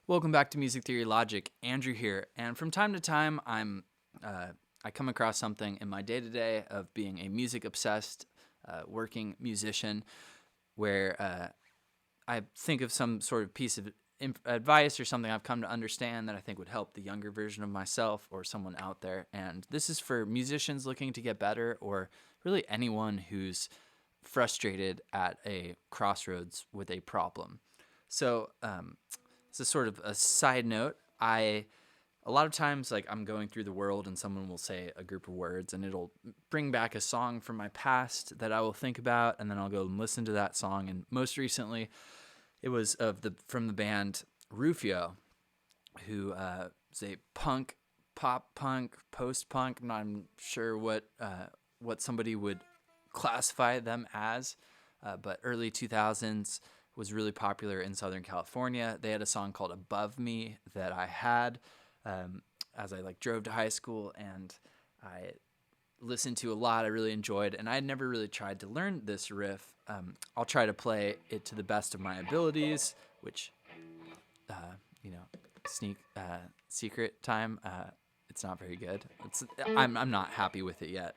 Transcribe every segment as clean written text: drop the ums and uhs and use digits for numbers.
Welcome back to Music Theory Logic. Andrew here, and from time to time, I come across something in my day to day of being a music obsessed working musician, where I think of some sort of piece of advice or something I've come to understand that I think would help the younger version of myself or someone out there. And this is for musicians looking to get better, or really anyone who's frustrated at a crossroads with a problem. So, it's a sort of a side note. A lot of times, like, I'm going through the world and someone will say a group of words and it'll bring back a song from my past that I will think about, and then I'll go and listen to that song. And most recently, it was from the band Rufio, who is a pop punk, post punk. I'm not sure what somebody would classify them as, but early 2000s was really popular in Southern California. They had a song called "Above Me" that I had as I drove to high school, and I listened to a lot. I really enjoyed, and I had never really tried to learn this riff. I'll try to play it to the best of my abilities, which, secret time. It's not very good. I'm not happy with it yet.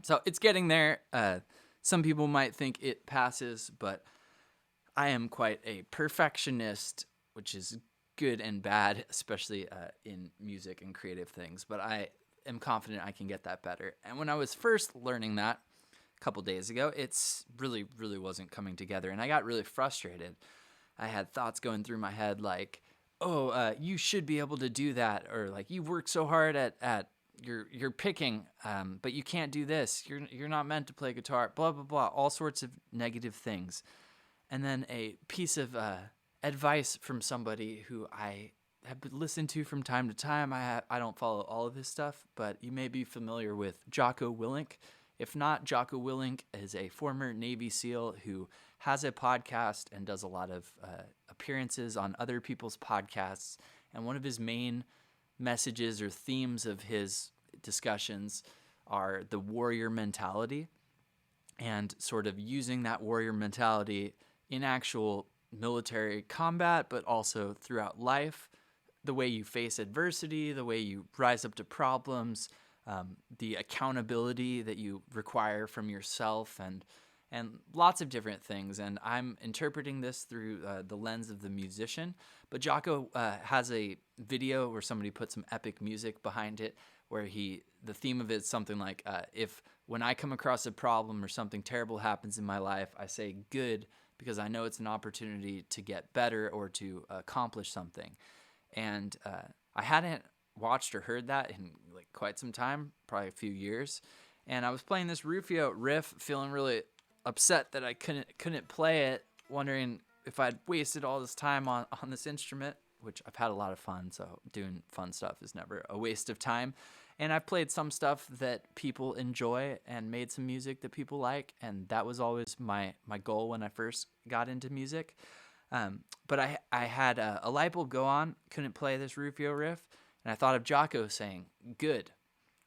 So it's getting there. Some people might think it passes, but I am quite a perfectionist, which is good and bad, especially in music and creative things. But I am confident I can get that better. And when I was first learning that a couple days ago, it's really wasn't coming together. And I got really frustrated. I had thoughts going through my head like, oh, you should be able to do that. Or like, you've worked so hard at you're picking, but you can't do this. You're not meant to play guitar, blah, blah, blah, all sorts of negative things. And then a piece of advice from somebody who I have listened to from time to time. I don't follow all of his stuff, but you may be familiar with Jocko Willink. If not, Jocko Willink is a former Navy SEAL who has a podcast and does a lot of appearances on other people's podcasts. And one of his main messages or themes of his discussions are the warrior mentality, and sort of using that warrior mentality in actual military combat, but also throughout life, the way you face adversity, the way you rise up to problems, the accountability that you require from yourself, and lots of different things. And I'm interpreting this through the lens of the musician. But Jocko has a video where somebody put some epic music behind it, where the theme of it is something like, if when I come across a problem or something terrible happens in my life, I say good because I know it's an opportunity to get better or to accomplish something. And I hadn't watched or heard that in quite some time, probably a few years. And I was playing this Rufio riff, feeling really upset that I couldn't play it, wondering if I'd wasted all this time on this instrument, which I've had a lot of fun, so doing fun stuff is never a waste of time. And I've played some stuff that people enjoy and made some music that people like, and that was always my goal when I first got into music. But I had a light bulb go on, couldn't play this Rufio riff, and I thought of Jocko saying, good.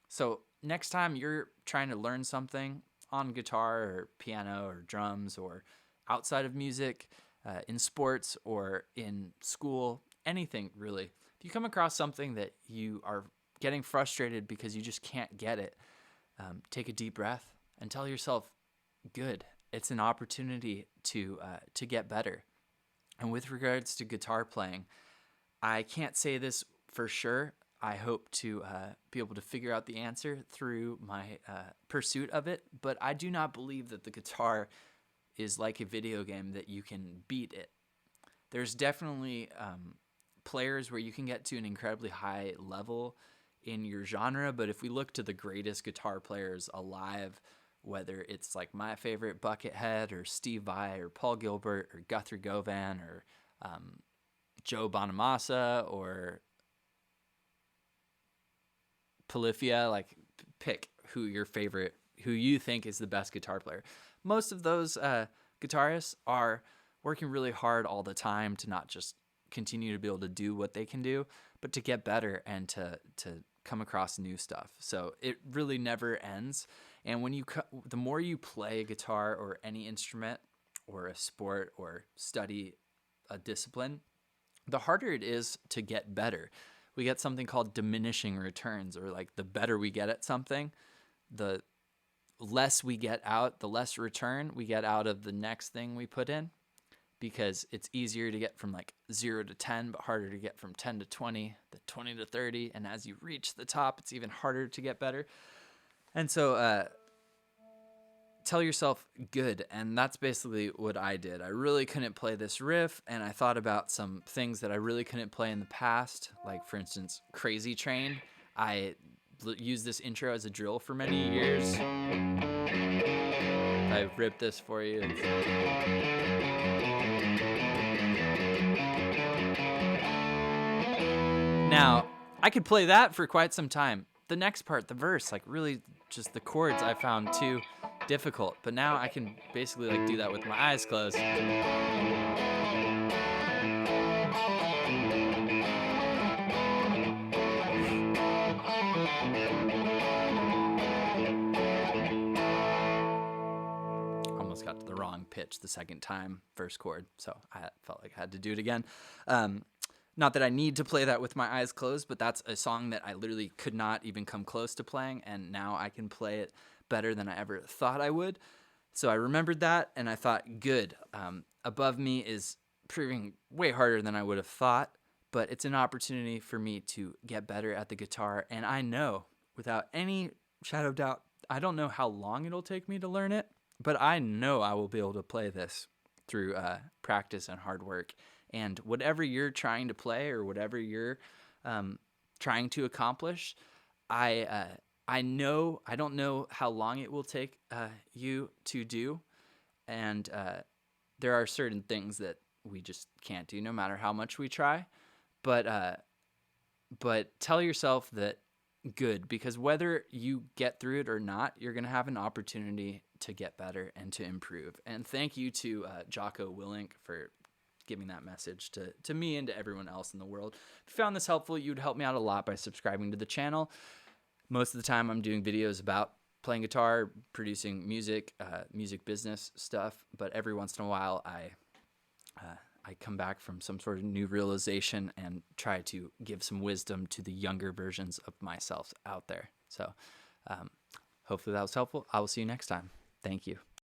So next time you're trying to learn something on guitar or piano or drums or outside of music, in sports or in school, anything really, if you come across something that you are getting frustrated because you just can't get it, take a deep breath and tell yourself, good. It's an opportunity to get better. And with regards to guitar playing, I can't say this for sure. I hope to be able to figure out the answer through my pursuit of it, but I do not believe that the guitar is like a video game that you can beat it. There's definitely players where you can get to an incredibly high level in your genre, but if we look to the greatest guitar players alive, whether it's like my favorite Buckethead or Steve Vai or Paul Gilbert or Guthrie Govan or Joe Bonamassa or Polyphia, pick who you think is the best guitar player. Most of those guitarists are working really hard all the time to not just continue to be able to do what they can do, but to get better and to come across new stuff. So it really never ends. And when the more you play guitar or any instrument or a sport or study a discipline, the harder it is to get better. We get something called diminishing returns, or like the better we get at something, the less we get out, the less return we get out of the next thing we put in, because it's easier to get from like 0 to 10, but harder to get from 10 to 20, the 20 to 30. And as you reach the top, it's even harder to get better. And so tell yourself good. And that's basically what I did. I really couldn't play this riff, and I thought about some things that I really couldn't play in the past. Like, for instance, Crazy Train. I used this intro as a drill for many years. I ripped this for you. Now, I could play that for quite some time. The next part, the verse, like really just the chords I found too difficult. But now I can basically like do that with my eyes closed. Almost got to the wrong pitch the second time, first chord. So I felt like I had to do it again. Not that I need to play that with my eyes closed, but that's a song that I literally could not even come close to playing, and now I can play it better than I ever thought I would. So I remembered that, and I thought, good. Above me is proving way harder than I would have thought, but it's an opportunity for me to get better at the guitar, and I know, without any shadow of doubt, I don't know how long it'll take me to learn it, but I know I will be able to play this through practice and hard work. And whatever you're trying to play or whatever you're trying to accomplish, I don't know how long it will take you to do, and there are certain things that we just can't do no matter how much we try. But tell yourself that good, because whether you get through it or not, you're gonna have an opportunity to get better and to improve. And thank you to Jocko Willink for giving that message to me and to everyone else in the world. If you found this helpful, you'd help me out a lot by subscribing to the channel. Most of the time I'm doing videos about playing guitar, producing music, music business stuff, but every once in a while I come back from some sort of new realization and try to give some wisdom to the younger versions of myself out there. So hopefully that was helpful. I will see you next time. Thank you.